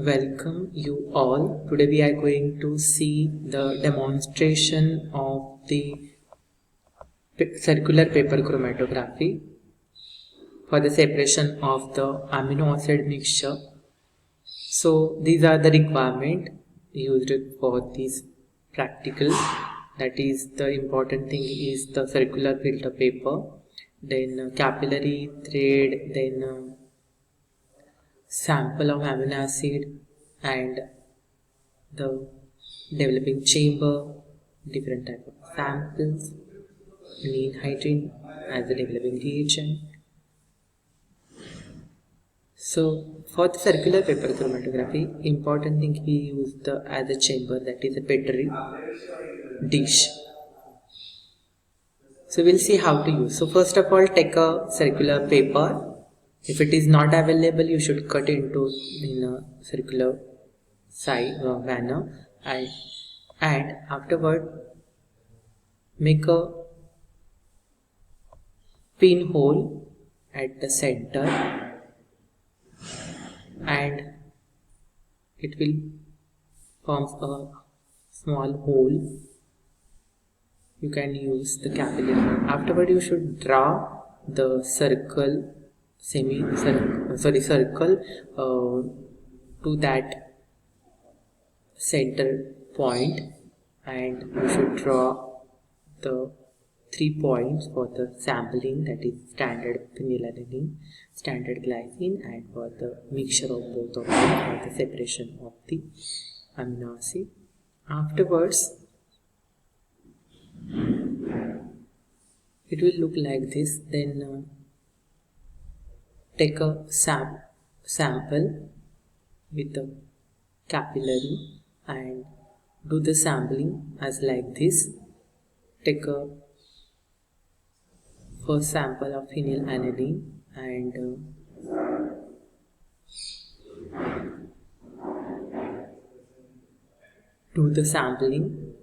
Welcome you all. Today we are going to see the demonstration of the circular paper chromatography for the separation of the amino acid mixture. So these are the requirement used for this practical. That is, the important thing is the circular filter paper, then capillary thread, then sample of amino acid and the developing chamber, different type of samples, lean hydrogen as a developing reagent. So for the circular paper chromatography, important thing we use the as a chamber, that is a petri dish. So we'll see how to use. So first of all, take a circular paper. If it is not available, you should cut into in a circular manner, and afterward make a pinhole at the center, and it will form a small hole. You can use the capillary. Afterward, you should draw the circle, circle to that center point, and you should draw the 3 points for the sampling, that is standard phenylalanine, standard glycine, and for the mixture of both of them for the separation of the amino acid. Afterwards, it will look like this. Then take a sample with the capillary and do the sampling as like this. Take a first sample of phenylalanine and do the sampling.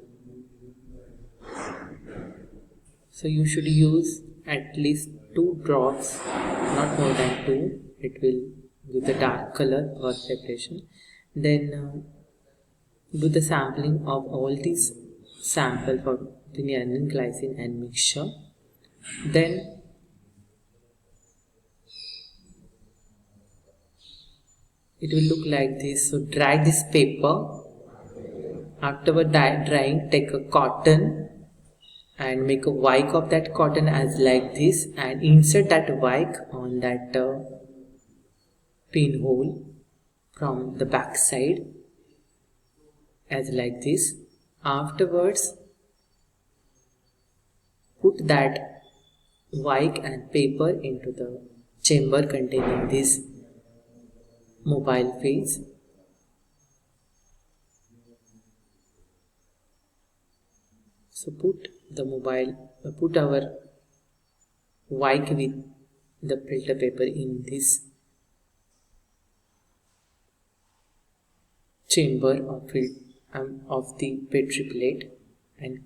So you should use at least 2 drops, not more than 2. It will give the dark color or separation. Then do the sampling of all these samples for phenylalanine, glycine and mixture. Then it will look like this. So dry this paper. Afterward drying, take a cotton and make a wick of that cotton as like this, and insert that wick on that pinhole from the back side as like this. Afterwards, put that wick and paper into the chamber containing this mobile phase. So put our wick with the filter paper in this chamber of the petri plate, and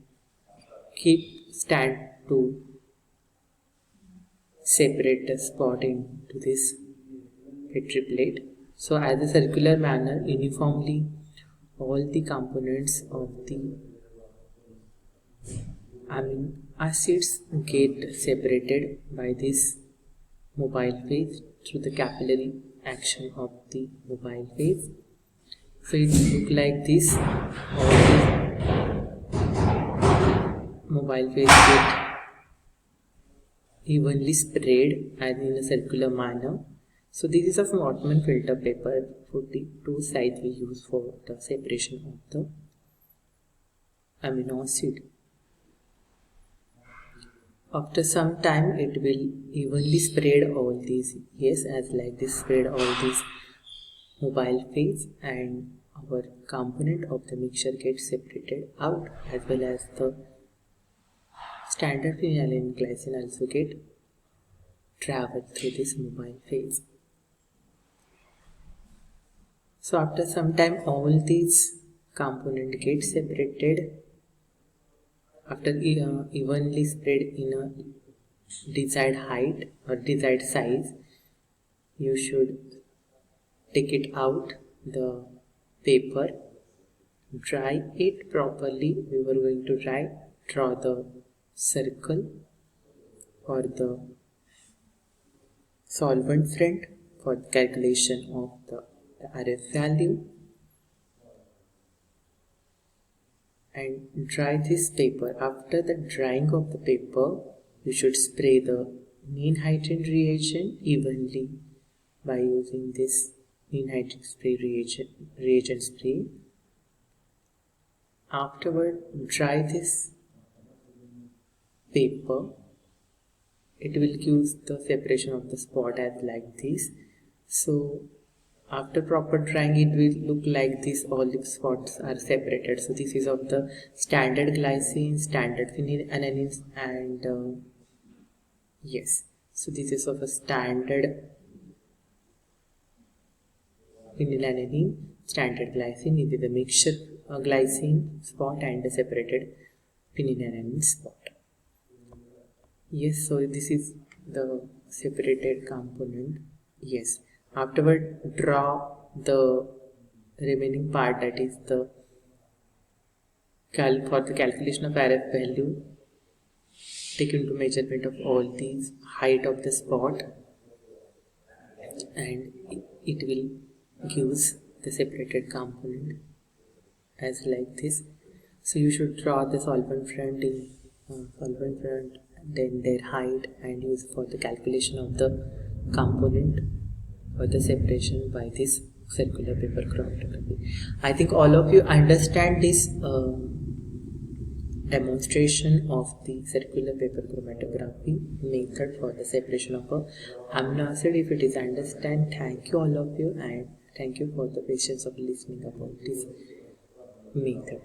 keep stand to separate the spot into this petri plate. So as a circular manner, uniformly all the components of the amino acids get separated by this mobile phase through the capillary action of the mobile phase. So it look like this. All the mobile phase get evenly spread as in a circular manner. So this is of Mortman filter paper. 42 size we use for the separation of the amino acid. After some time, it will evenly spread all these, yes, as like this, spread all these mobile phase, and our component of the mixture gets separated out, as well as the standard phenylalanine glycine also get travel through this mobile phase. So after some time, all these components get separated. After evenly spread in a desired height or desired size, you should take it out, the paper, dry it properly. We were going to draw the circle or the solvent front for calculation of the RF value, and dry this paper. After the drying of the paper, you should spray the mean heightened reagent evenly by using this mean heightened spray reagent spray. Afterward, dry this paper. It will give the separation of the spot as like this. So after proper drying, it will look like this. All the spots are separated. So this is of the standard glycine, standard phenylalanine, and yes. So this is of a standard phenylalanine, standard glycine. It is a mixture glycine spot and a separated phenylalanine spot. Yes, so this is the separated component. Yes. Afterward, draw the remaining part, that is the for the calculation of RF value. Take into measurement of all these height of the spot, and it will gives the separated component as like this. So you should draw the solvent front in then their height, and use for the calculation of the component or the separation by this circular paper chromatography. I think all of you understand this demonstration of the circular paper chromatography method for the separation of a amino acid. If it is understand, thank you all of you, and thank you for the patience of listening about this method.